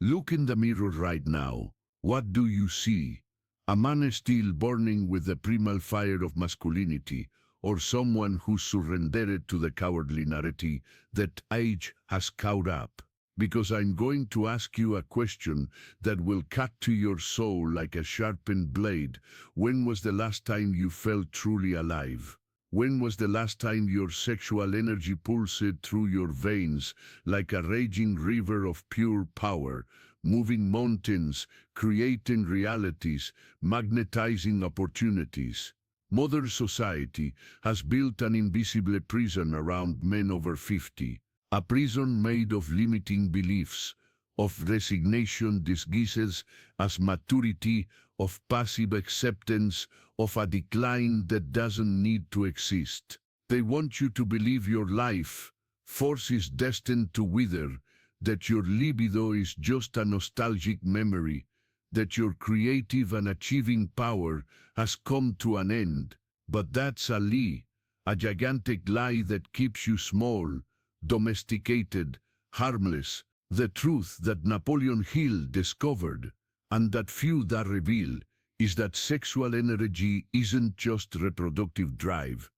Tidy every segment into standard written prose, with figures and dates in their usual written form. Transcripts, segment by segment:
Look in the mirror right now. What do you see? A man still burning with the primal fire of masculinity, or someone who surrendered to the cowardly narrative that age has caught up? Because I'm going to ask you a question that will cut to your soul like a sharpened blade. When was the last time you felt truly alive? When was the last time your sexual energy pulsed through your veins like a raging river of pure power, moving mountains, creating realities, magnetizing opportunities? Modern society has built an invisible prison around men over 50, a prison made of limiting beliefs, of resignation disguised as maturity, of passive acceptance, of a decline that doesn't need to exist. They want you to believe your life force is destined to wither, that your libido is just a nostalgic memory, that your creative and achieving power has come to an end. But that's a lie, a gigantic lie that keeps you small, domesticated, harmless, the truth that Napoleon Hill discovered, and that few dare reveal, is that sexual energy isn't just reproductive drive.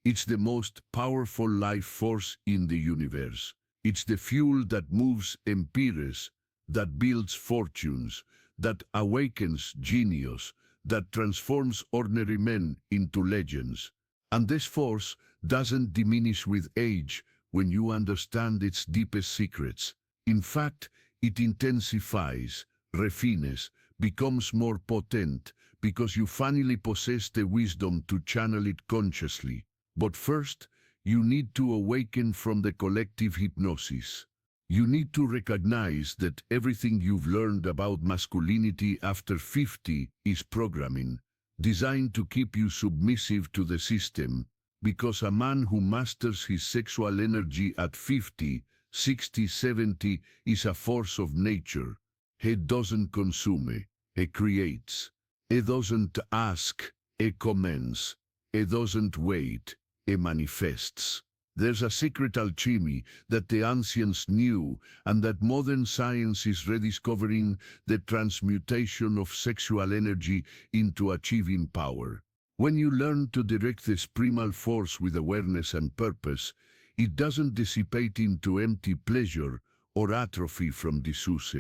It's the most powerful life force in the universe. It's the fuel that moves empires, that builds fortunes, that awakens genius, that transforms ordinary men into legends. And this force doesn't diminish with age when you understand its deepest secrets. In fact, it intensifies, refines, becomes more potent, because you finally possess the wisdom to channel it consciously. But first, you need to awaken from the collective hypnosis. You need to recognize that everything you've learned about masculinity after 50 is programming, designed to keep you submissive to the system, because a man who masters his sexual energy at 50, 60, 70 is a force of nature. He doesn't consume, he creates. He doesn't ask, he commands. He doesn't wait, he manifests. There's a secret alchemy that the ancients knew and that modern science is rediscovering: the transmutation of sexual energy into achieving power. When you learn to direct this primal force with awareness and purpose, it doesn't dissipate into empty pleasure or atrophy from disuse.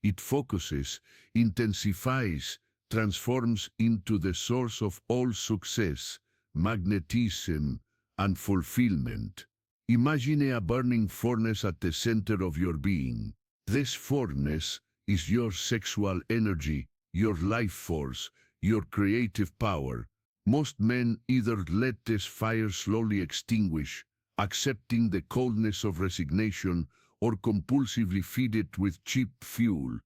It focuses, intensifies, transforms into the source of all success, magnetism, and fulfillment. Imagine a burning furnace at the center of your being. This furnace is your sexual energy, your life force, your creative power. Most men either let this fire slowly extinguish, accepting the coldness of resignation, or compulsively feed it with cheap fuel,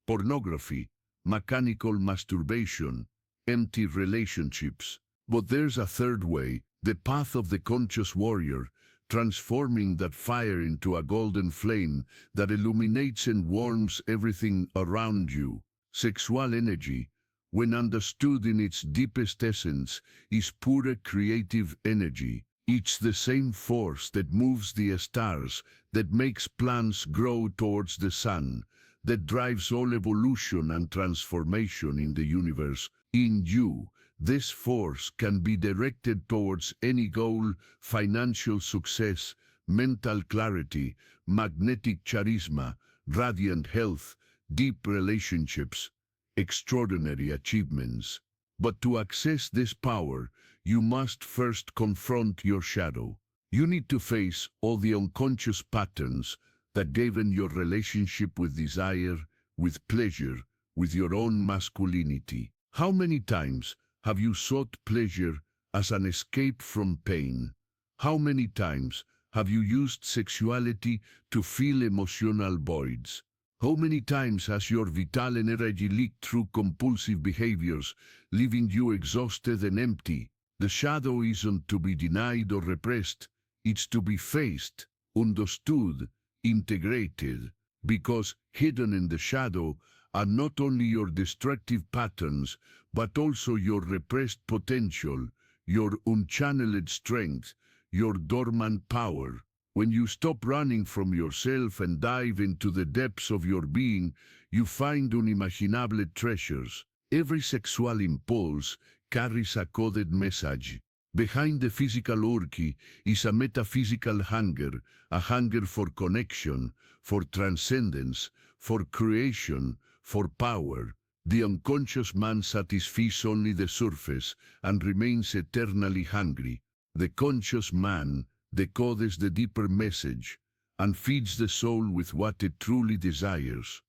pornography, mechanical masturbation, empty relationships. But there's a third way, the path of the conscious warrior, transforming that fire into a golden flame that illuminates and warms everything around you. Sexual energy, when understood in its deepest essence, is pure creative energy. It's the same force that moves the stars, that makes plants grow towards the sun, that drives all evolution and transformation in the universe. In you, this force can be directed towards any goal: financial success, mental clarity, magnetic charisma, radiant health, deep relationships, extraordinary achievements. But to access this power, you must first confront your shadow. You need to face all the unconscious patterns that govern your relationship with desire, with pleasure, with your own masculinity. How many times have you sought pleasure as an escape from pain? How many times have you used sexuality to fill emotional voids? How many times has your vital energy leaked through compulsive behaviors, leaving you exhausted and empty? The shadow isn't to be denied or repressed, it's to be faced, understood, integrated, because hidden in the shadow are not only your destructive patterns, but also your repressed potential, your unchanneled strength, your dormant power. When you stop running from yourself and dive into the depths of your being, you find unimaginable treasures. Every sexual impulse carries a coded message. Behind the physical urge is a metaphysical hunger, a hunger for connection, for transcendence, for creation, for power. The unconscious man satisfies only the surface and remains eternally hungry. The conscious man decodes the deeper message and feeds the soul with what it truly desires.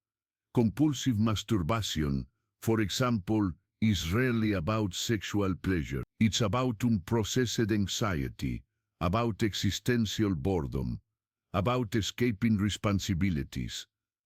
Compulsive masturbation, for example, is rarely about sexual pleasure. It's about unprocessed anxiety, about existential boredom, about escaping responsibilities,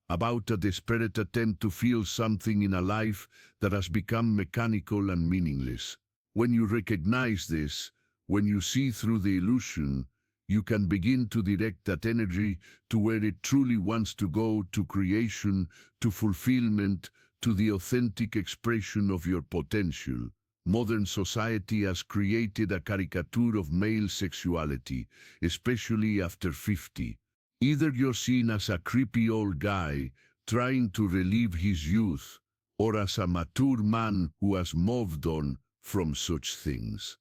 about a desperate attempt to feel something in a life that has become mechanical and meaningless. When you recognize this, when you see through the illusion, you can begin to direct that energy to where it truly wants to go, to creation, to fulfillment, to the authentic expression of your potential. Modern society has created a caricature of male sexuality, especially after 50. Either you're seen as a creepy old guy trying to relive his youth, or as a mature man who has moved on from such things.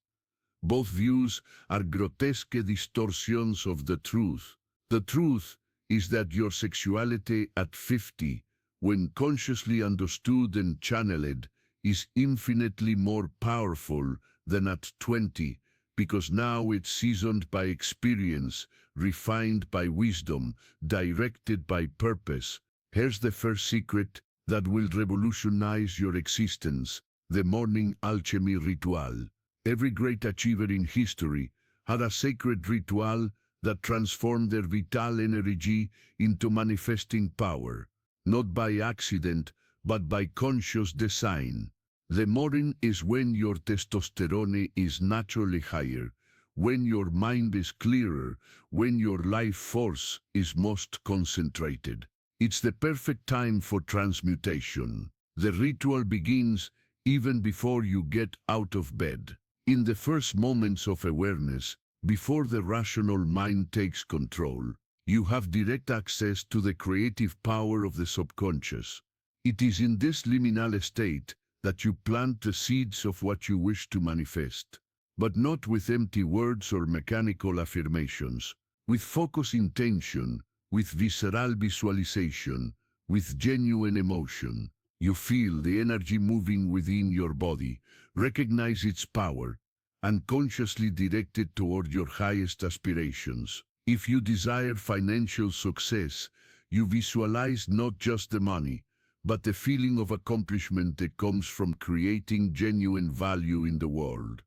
Both views are grotesque distortions of the truth. The truth is that your sexuality at 50, when consciously understood and channeled, is infinitely more powerful than at 20, because now it's seasoned by experience, refined by wisdom, directed by purpose. Here's the first secret that will revolutionize your existence: the morning alchemy ritual. Every great achiever in history had a sacred ritual that transformed their vital energy into manifesting power, not by accident, but by conscious design. The morning is when your testosterone is naturally higher, when your mind is clearer, when your life force is most concentrated. It's the perfect time for transmutation. The ritual begins even before you get out of bed. In the first moments of awareness, before the rational mind takes control, you have direct access to the creative power of the subconscious. It is in this liminal state that you plant the seeds of what you wish to manifest, but not with empty words or mechanical affirmations, with focused intention, with visceral visualization, with genuine emotion. You feel the energy moving within your body, recognize its power, and consciously direct it toward your highest aspirations. If you desire financial success, you visualize not just the money, but the feeling of accomplishment that comes from creating genuine value in the world.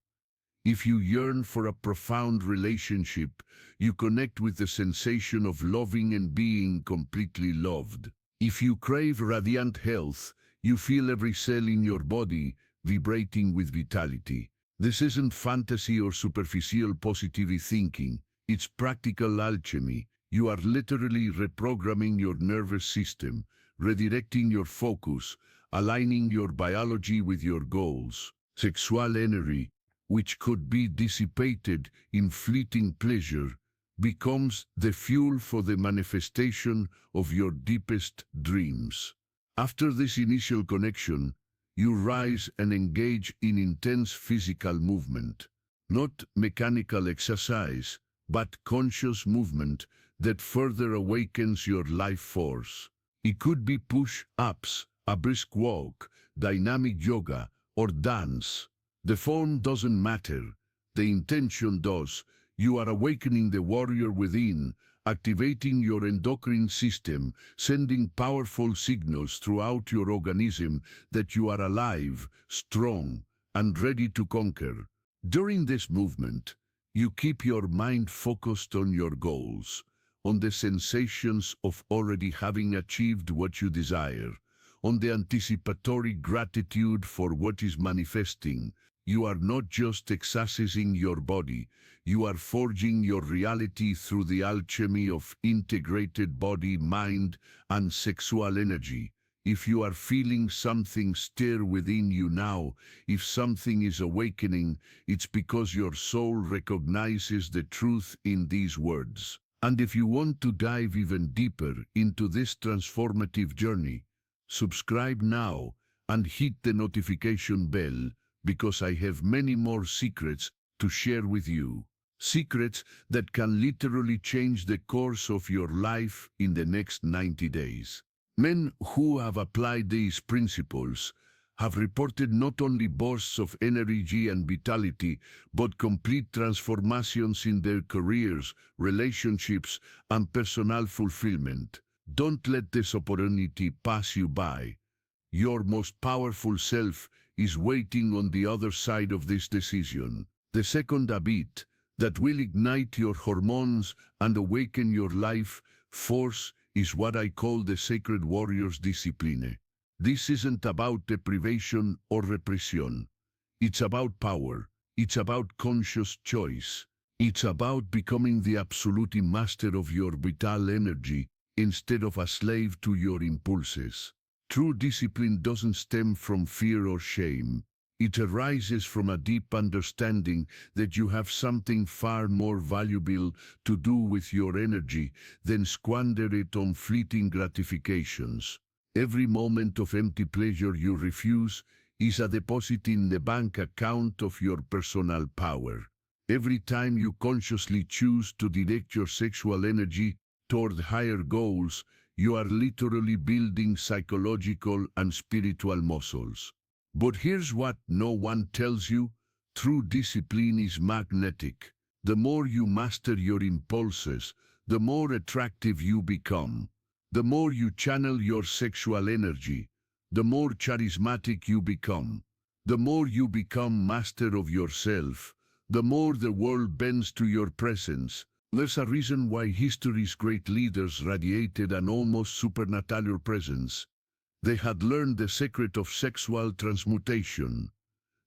If you yearn for a profound relationship, you connect with the sensation of loving and being completely loved. If you crave radiant health, you feel every cell in your body vibrating with vitality. This isn't fantasy or superficial positive thinking. It's practical alchemy. You are literally reprogramming your nervous system, redirecting your focus, aligning your biology with your goals. Sexual energy, which could be dissipated in fleeting pleasure, becomes the fuel for the manifestation of your deepest dreams. After this initial connection, you rise and engage in intense physical movement, not mechanical exercise, but conscious movement that further awakens your life force. It could be push-ups, a brisk walk, dynamic yoga, or dance. The form doesn't matter, the intention does. You are awakening the warrior within, activating your endocrine system, sending powerful signals throughout your organism that you are alive, strong, and ready to conquer. During this movement, you keep your mind focused on your goals, on the sensations of already having achieved what you desire, on the anticipatory gratitude for what is manifesting. You are not just exercising your body, you are forging your reality through the alchemy of integrated body, mind, and sexual energy. If you are feeling something stir within you now, if something is awakening, it's because your soul recognizes the truth in these words. And if you want to dive even deeper into this transformative journey, subscribe now and hit the notification bell because I have many more secrets to share with you. Secrets that can literally change the course of your life in the next 90 days. Men who have applied these principles have reported not only bursts of energy and vitality, but complete transformations in their careers, relationships, and personal fulfillment. Don't let this opportunity pass you by. Your most powerful self is waiting on the other side of this decision. The second habit that will ignite your hormones and awaken your life force is what I call the sacred warrior's discipline. This isn't about deprivation or repression. It's about power. It's about conscious choice. It's about becoming the absolute master of your vital energy instead of a slave to your impulses. True discipline doesn't stem from fear or shame. It arises from a deep understanding that you have something far more valuable to do with your energy than squander it on fleeting gratifications. Every moment of empty pleasure you refuse is a deposit in the bank account of your personal power. Every time you consciously choose to direct your sexual energy toward higher goals, you are literally building psychological and spiritual muscles. But here's what no one tells you: true discipline is magnetic. The more you master your impulses, the more attractive you become. The more you channel your sexual energy, the more charismatic you become. The more you become master of yourself, the more the world bends to your presence. There's a reason why history's great leaders radiated an almost supernatural presence. They had learned the secret of sexual transmutation.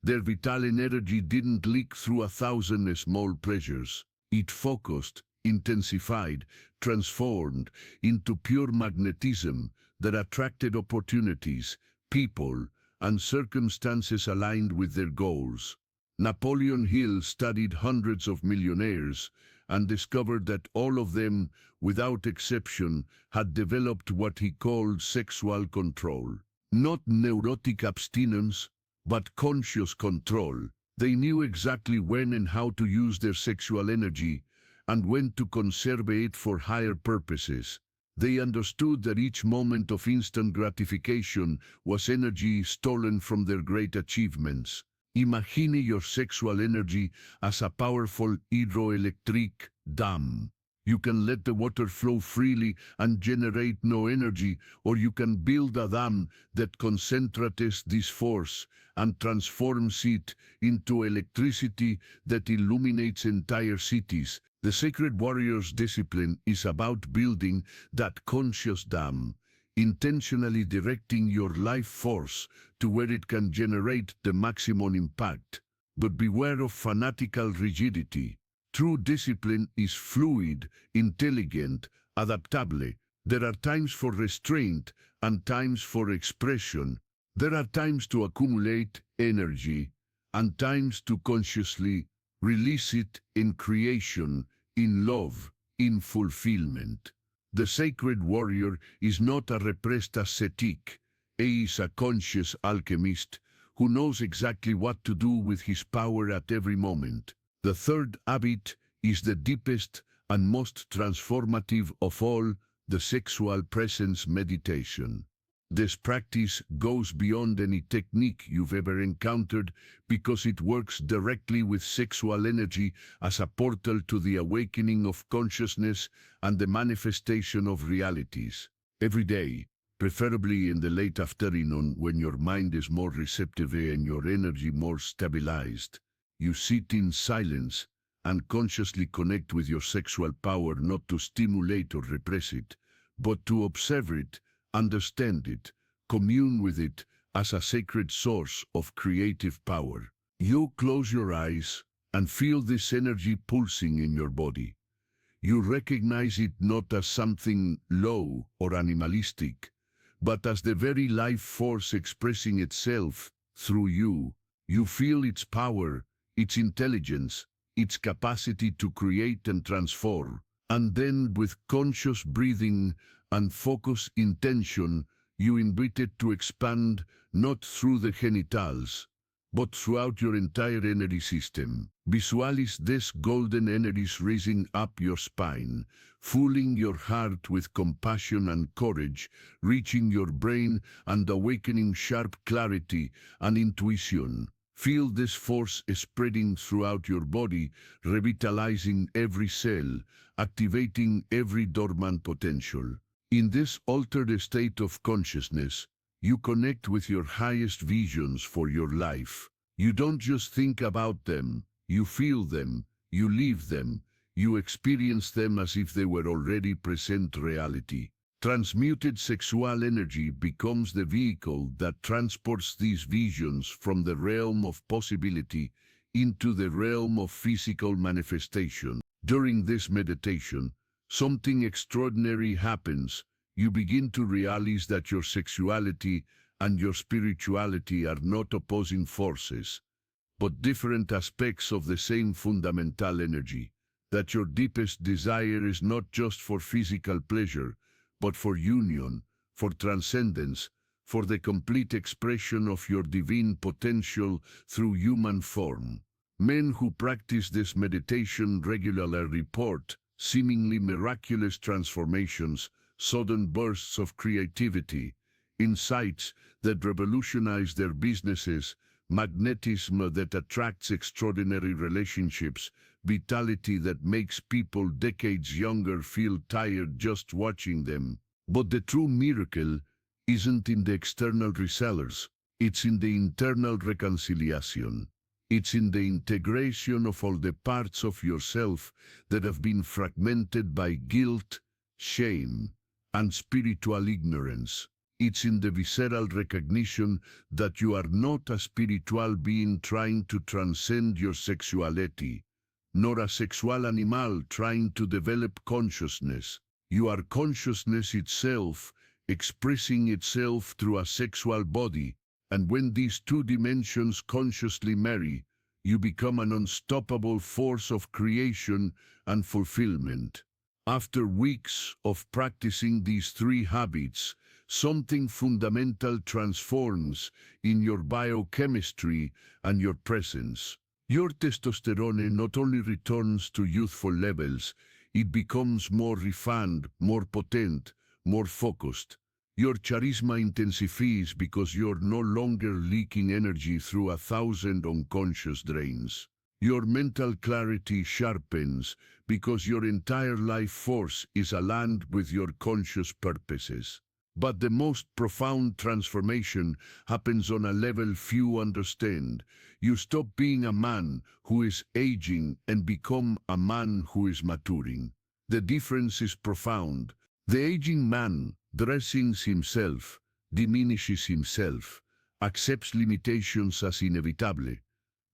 Their vital energy didn't leak through 1,000 small pleasures. It focused, intensified, transformed into pure magnetism that attracted opportunities, people, and circumstances aligned with their goals. Napoleon Hill studied hundreds of millionaires and discovered that all of them, without exception, had developed what he called sexual control. Not neurotic abstinence, but conscious control. They knew exactly when and how to use their sexual energy, and when to conserve it for higher purposes. They understood that each moment of instant gratification was energy stolen from their great achievements. Imagine your sexual energy as a powerful hydroelectric dam. You can let the water flow freely and generate no energy, or you can build a dam that concentrates this force and transforms it into electricity that illuminates entire cities. The sacred warrior's discipline is about building that conscious dam, intentionally directing your life force to where it can generate the maximum impact. But beware of fanatical rigidity. True discipline is fluid, intelligent, adaptable. There are times for restraint and times for expression. There are times to accumulate energy and times to consciously release it in creation, in love, in fulfillment. The sacred warrior is not a repressed ascetic. He is a conscious alchemist who knows exactly what to do with his power at every moment. The third habit is the deepest and most transformative of all, the sexual presence meditation. This practice goes beyond any technique you've ever encountered because it works directly with sexual energy as a portal to the awakening of consciousness and the manifestation of realities. Every day, preferably in the late afternoon when your mind is more receptive and your energy more stabilized, you sit in silence and consciously connect with your sexual power, not to stimulate or repress it, but to observe it, understand it, commune with it as a sacred source of creative power. You close your eyes and feel this energy pulsing in your body. You recognize it not as something low or animalistic, but as the very life force expressing itself through you. You feel its power, its intelligence, its capacity to create and transform. And then with conscious breathing and focused intention, you invite it to expand not through the genitals, but throughout your entire energy system. Visualize this golden energies raising up your spine, filling your heart with compassion and courage, reaching your brain and awakening sharp clarity and intuition. Feel this force spreading throughout your body, revitalizing every cell, activating every dormant potential. In this altered state of consciousness, you connect with your highest visions for your life. You don't just think about them, you feel them, you live them, you experience them as if they were already present reality. Transmuted sexual energy becomes the vehicle that transports these visions from the realm of possibility into the realm of physical manifestation. During this meditation, something extraordinary happens. You begin to realize that your sexuality and your spirituality are not opposing forces, but different aspects of the same fundamental energy. That your deepest desire is not just for physical pleasure, but for union, for transcendence, for the complete expression of your divine potential through human form. Men who practice this meditation regularly report seemingly miraculous transformations, sudden bursts of creativity, insights that revolutionize their businesses, magnetism that attracts extraordinary relationships, vitality that makes people decades younger feel tired just watching them. But the true miracle isn't in the external resellers, it's in the internal reconciliation. It's in the integration of all the parts of yourself that have been fragmented by guilt, shame, and spiritual ignorance. It's in the visceral recognition that you are not a spiritual being trying to transcend your sexuality, nor a sexual animal trying to develop consciousness. You are consciousness itself, expressing itself through a sexual body, and when these two dimensions consciously marry, you become an unstoppable force of creation and fulfillment. After weeks of practicing these three habits, something fundamental transforms in your biochemistry and your presence. Your testosterone not only returns to youthful levels, it becomes more refined, more potent, more focused. Your charisma intensifies because you're no longer leaking energy through 1,000 unconscious drains. Your mental clarity sharpens because your entire life force is aligned with your conscious purposes. But the most profound transformation happens on a level few understand. You stop being a man who is aging and become a man who is maturing. The difference is profound. The aging man dressings himself, diminishes himself, accepts limitations as inevitable.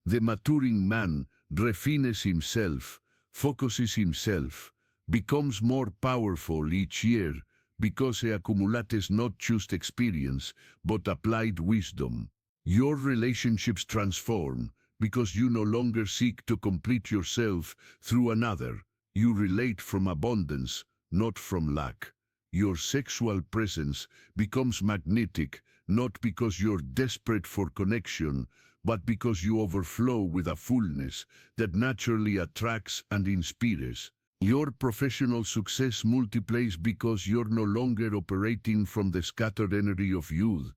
The maturing man refines himself, focuses himself, becomes more powerful each year, because he accumulates not just experience, but applied wisdom. Your relationships transform, because you no longer seek to complete yourself through another. You relate from abundance, not from lack. Your sexual presence becomes magnetic, not because you're desperate for connection, but because you overflow with a fullness that naturally attracts and inspires. Your professional success multiplies because you're no longer operating from the scattered energy of youth,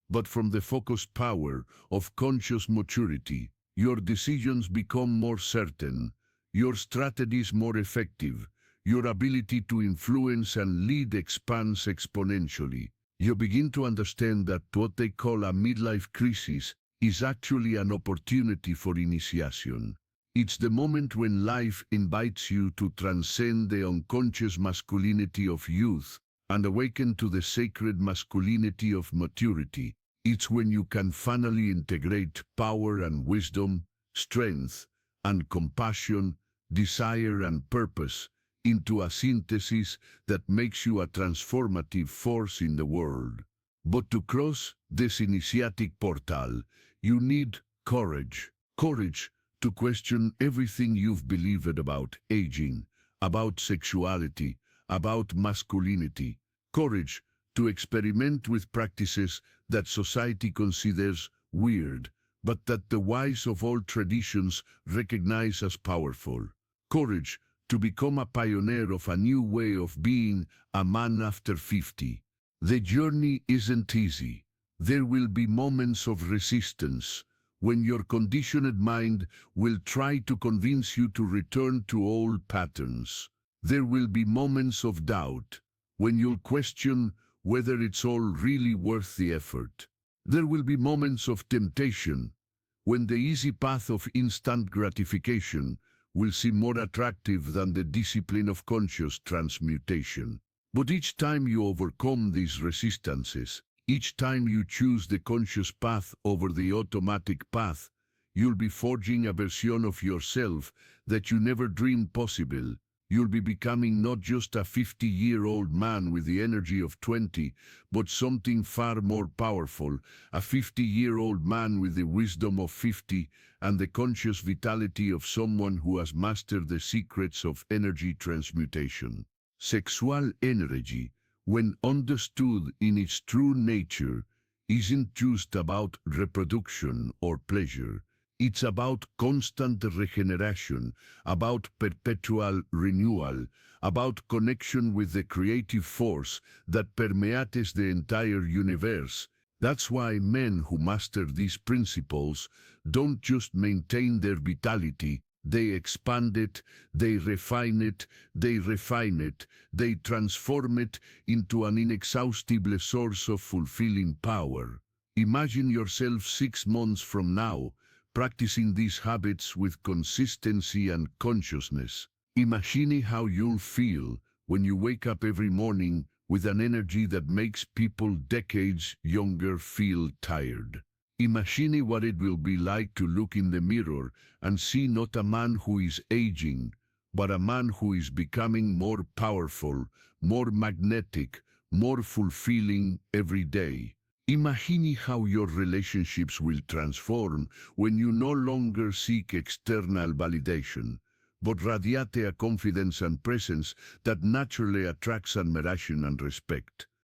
but from the focused power of conscious maturity. Your decisions become more certain, your strategies more effective, your ability to influence and lead expands exponentially. You begin to understand that what they call a midlife crisis is actually an opportunity for initiation. It's the moment when life invites you to transcend the unconscious masculinity of youth and awaken to the sacred masculinity of maturity. It's when you can finally integrate power and wisdom, strength and compassion, desire and purpose into a synthesis that makes you a transformative force in the world. But to cross this initiatic portal, you need courage. Courage to question everything you've believed about aging, about sexuality, about masculinity. Courage to experiment with practices that society considers weird, but that the wise of all traditions recognize as powerful. Courage to become a pioneer of a new way of being a man after 50. The journey isn't easy. There will be moments of resistance, when your conditioned mind will try to convince you to return to old patterns. There will be moments of doubt, when you'll question whether it's all really worth the effort. There will be moments of temptation, when the easy path of instant gratification will seem more attractive than the discipline of conscious transmutation. But each time you overcome these resistances, each time you choose the conscious path over the automatic path, you'll be forging a version of yourself that you never dreamed possible. You'll be becoming not just a 50-year-old man with the energy of 20, but something far more powerful, a 50-year-old man with the wisdom of 50 and the conscious vitality of someone who has mastered the secrets of energy transmutation. Sexual energy, when understood in its true nature, isn't just about reproduction or pleasure. It's about constant regeneration, about perpetual renewal, about connection with the creative force that permeates the entire universe. That's why men who master these principles don't just maintain their vitality, they expand it, they refine it, they transform it into an inexhaustible source of fulfilling power. Imagine yourself 6 months from now, practicing these habits with consistency and consciousness. Imagine how you'll feel when you wake up every morning with an energy that makes people decades younger feel tired. Imagine what it will be like to look in the mirror and see not a man who is aging, but a man who is becoming more powerful, more magnetic, more fulfilling every day. Imagine how your relationships will transform when you no longer seek external validation, but radiate a confidence and presence that naturally attracts admiration and respect.